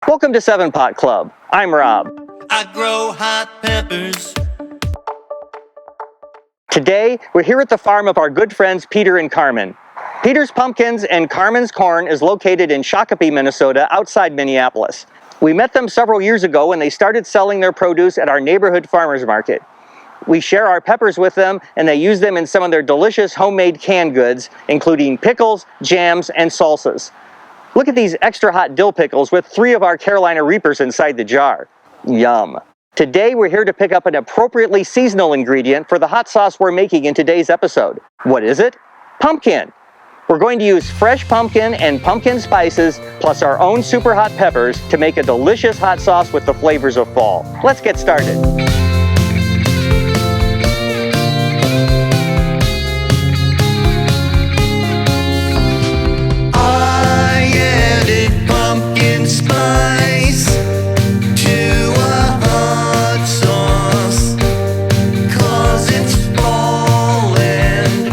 Welcome to 7 Pot Club. I'm Rob. I grow hot peppers. Today, we're here at the farm of our good friends Peter and Carmen. Peter's pumpkins and Carmen's corn is located in Shakopee, Minnesota, outside Minneapolis. We met them several years ago when they started selling their produce at our neighborhood farmers market. We share our peppers with them, and they use them in some of their delicious homemade canned goods, including pickles, jams, and salsas. Look at these extra hot dill pickles with 3 of our Carolina Reapers inside the jar. Yum. Today we're here to pick up an appropriately seasonal ingredient for the hot sauce we're making in today's episode. What is it? Pumpkin. We're going to use fresh pumpkin and pumpkin spices, plus our own super hot peppers to make a delicious hot sauce with the flavors of fall. Let's get started. Spice to a hot sauce, 'cause it's fall and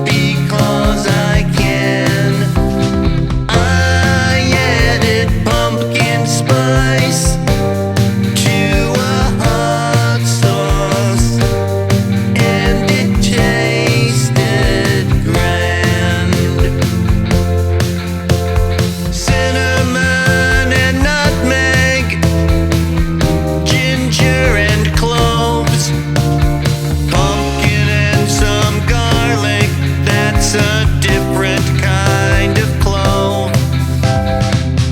because I can. I added pumpkin spice to a hot sauce, and it tasted grand. Cinnamon and nutmeg, ginger and cloves, pumpkin and some garlic, that's a different kind of clove.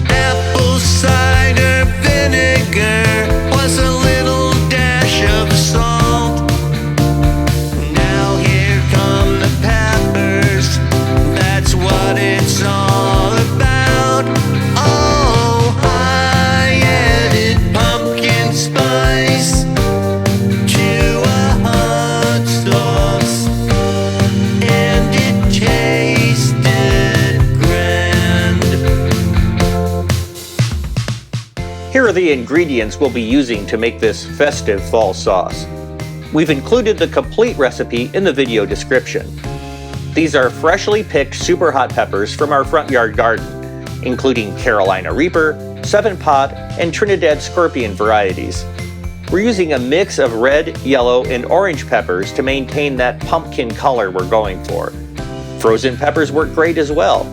Apple cider vinegar plus a little dash of salt. Now here come the peppers, that's what it's all about. Oh, I added pumpkin spice to a hot sauce, and it tasted grand. Here are the ingredients we'll be using to make this festive fall sauce. We've included the complete recipe in the video description. These are freshly picked super hot peppers from our front yard garden, including Carolina Reaper, 7 Pot, and Trinidad Scorpion varieties. We're using a mix of red, yellow, and orange peppers to maintain that pumpkin color we're going for. Frozen peppers work great as well.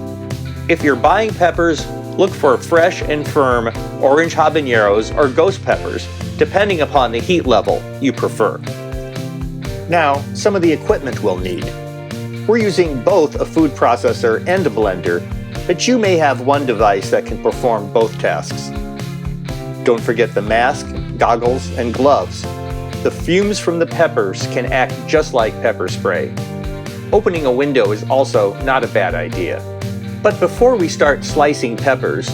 If you're buying peppers, look for fresh and firm orange habaneros or ghost peppers, depending upon the heat level you prefer. Now, some of the equipment we'll need. We're using both a food processor and a blender, but you may have one device that can perform both tasks. Don't forget the mask, goggles, and gloves. The fumes from the peppers can act just like pepper spray. Opening a window is also not a bad idea. But before we start slicing peppers,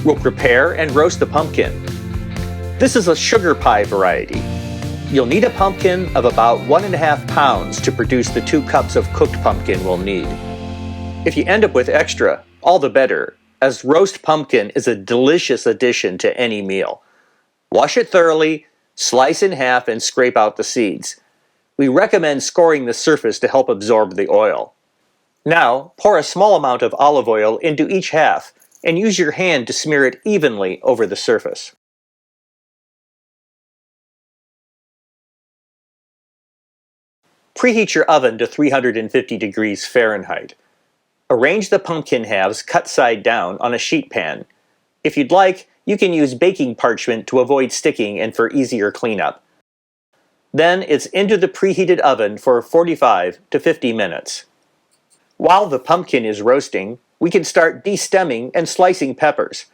we'll prepare and roast the pumpkin. This is a sugar pie variety. You'll need a pumpkin of about 1.5 pounds to produce the 2 cups of cooked pumpkin we'll need. If you end up with extra, all the better, as roast pumpkin is a delicious addition to any meal. Wash it thoroughly, slice in half, and scrape out the seeds. We recommend scoring the surface to help absorb the oil. Now, pour a small amount of olive oil into each half, and use your hand to smear it evenly over the surface. Preheat your oven to 350 degrees Fahrenheit. Arrange the pumpkin halves cut side down on a sheet pan. If you'd like, you can use baking parchment to avoid sticking and for easier cleanup. Then it's into the preheated oven for 45 to 50 minutes. While the pumpkin is roasting, we can start de-stemming and slicing peppers.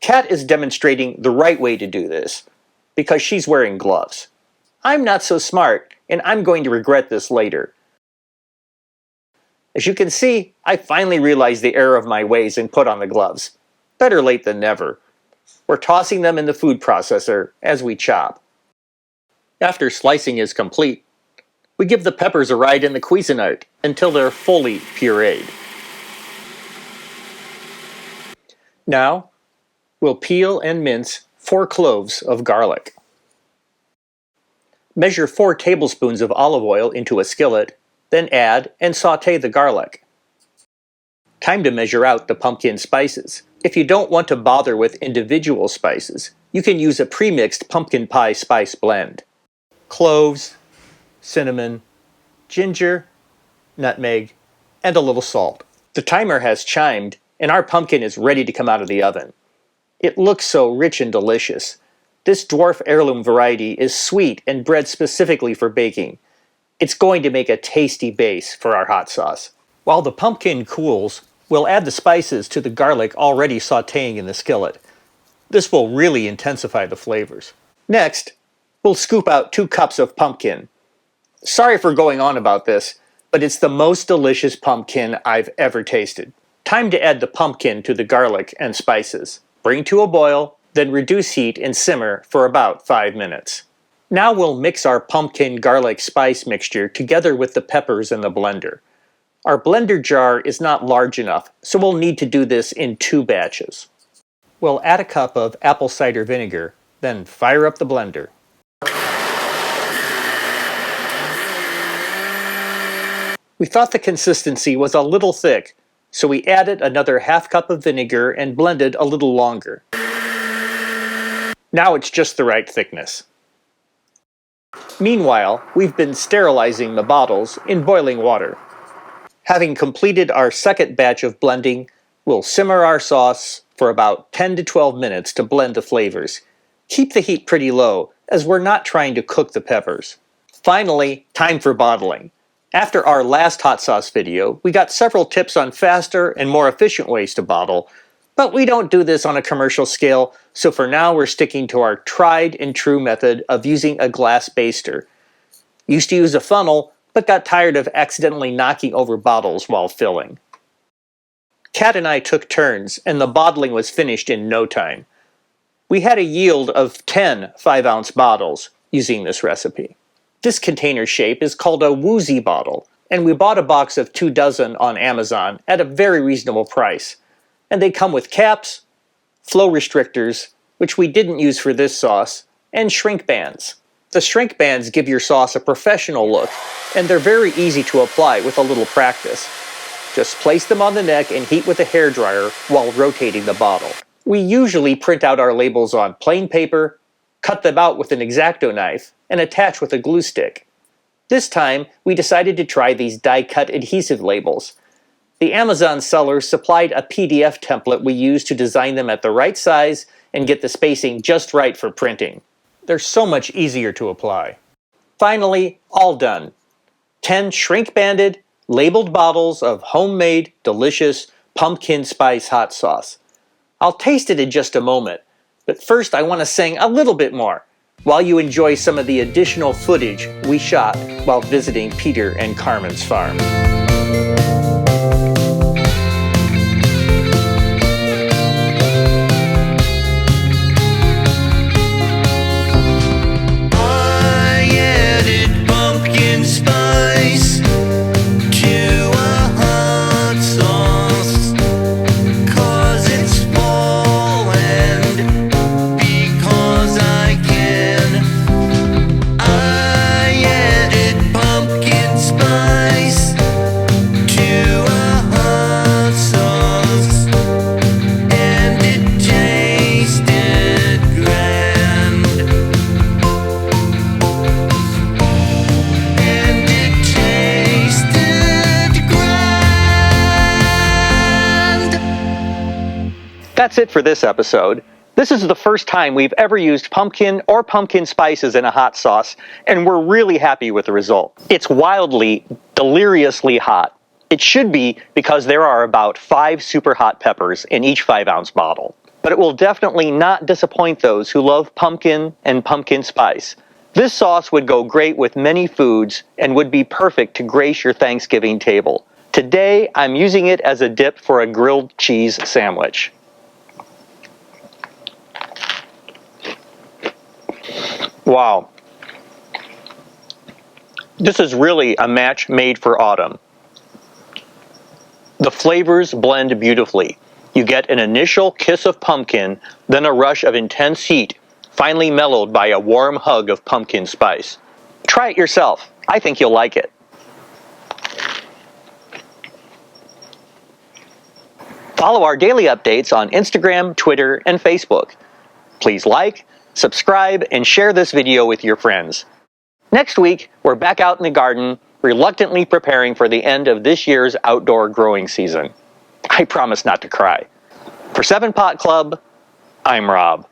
Kat is demonstrating the right way to do this, because she's wearing gloves. I'm not so smart, and I'm going to regret this later. As you can see, I finally realized the error of my ways and put on the gloves. Better late than never. We're tossing them in the food processor as we chop. After slicing is complete, we give the peppers a ride in the Cuisinart until they're fully pureed. Now, we'll peel and mince 4 cloves of garlic. Measure 4 tablespoons of olive oil into a skillet, then add and sauté the garlic. Time to measure out the pumpkin spices. If you don't want to bother with individual spices, you can use a premixed pumpkin pie spice blend. Cloves, cinnamon, ginger, nutmeg, and a little salt. The timer has chimed, and our pumpkin is ready to come out of the oven. It looks so rich and delicious. This dwarf heirloom variety is sweet and bred specifically for baking. It's going to make a tasty base for our hot sauce. While the pumpkin cools, we'll add the spices to the garlic already sautéing in the skillet. This will really intensify the flavors. Next, we'll scoop out 2 cups of pumpkin. Sorry for going on about this, but it's the most delicious pumpkin I've ever tasted. Time to add the pumpkin to the garlic and spices. Bring to a boil, then reduce heat and simmer for about 5 minutes. Now we'll mix our pumpkin garlic spice mixture together with the peppers in the blender. Our blender jar is not large enough, so we'll need to do this in 2 batches. We'll add a cup of apple cider vinegar, then fire up the blender. We thought the consistency was a little thick, so we added another half cup of vinegar and blended a little longer. Now it's just the right thickness. Meanwhile, we've been sterilizing the bottles in boiling water. Having completed our second batch of blending, we'll simmer our sauce for about 10 to 12 minutes to blend the flavors. Keep the heat pretty low, as we're not trying to cook the peppers. Finally, time for bottling. After our last hot sauce video, we got several tips on faster and more efficient ways to bottle, but we don't do this on a commercial scale, so for now we're sticking to our tried and true method of using a glass baster. Used to use a funnel, but got tired of accidentally knocking over bottles while filling. Kat and I took turns, and the bottling was finished in no time. We had a yield of 10 5-ounce bottles using this recipe. This container shape is called a woozy bottle, and we bought a box of 2 dozen on Amazon at a very reasonable price. And they come with caps, flow restrictors, which we didn't use for this sauce, and shrink bands. The shrink bands give your sauce a professional look, and they're very easy to apply with a little practice. Just place them on the neck and heat with a hairdryer while rotating the bottle. We usually print out our labels on plain paper, cut them out with an X-Acto knife, and attach with a glue stick. This time, we decided to try these die-cut adhesive labels. The Amazon sellers supplied a PDF template we used to design them at the right size and get the spacing just right for printing. They're so much easier to apply. Finally, all done. 10 shrink-banded, labeled bottles of homemade, delicious pumpkin spice hot sauce. I'll taste it in just a moment, but first I want to sing a little bit more while you enjoy some of the additional footage we shot while visiting Peter and Carmen's farm. I added pumpkin spice to a hot sauce, 'cause it's fall and because I can. I added pumpkin spice to a hot sauce, and it tasted grand. And it tasted grand. That's it for this episode. This is the first time we've ever used pumpkin or pumpkin spices in a hot sauce, and we're really happy with the result. It's wildly, deliriously hot. It should be because there are about 5 super hot peppers in each 5-ounce bottle. But it will definitely not disappoint those who love pumpkin and pumpkin spice. This sauce would go great with many foods and would be perfect to grace your Thanksgiving table. Today, I'm using it as a dip for a grilled cheese sandwich. Wow. This is really a match made for autumn. The flavors blend beautifully. You get an initial kiss of pumpkin, then a rush of intense heat, finally mellowed by a warm hug of pumpkin spice. Try it yourself. I think you'll like it. Follow our daily updates on Instagram, Twitter, and Facebook. Please like, subscribe, and share this video with your friends. Next week, we're back out in the garden, reluctantly preparing for the end of this year's outdoor growing season. I promise not to cry. For 7 Pot Club, I'm Rob.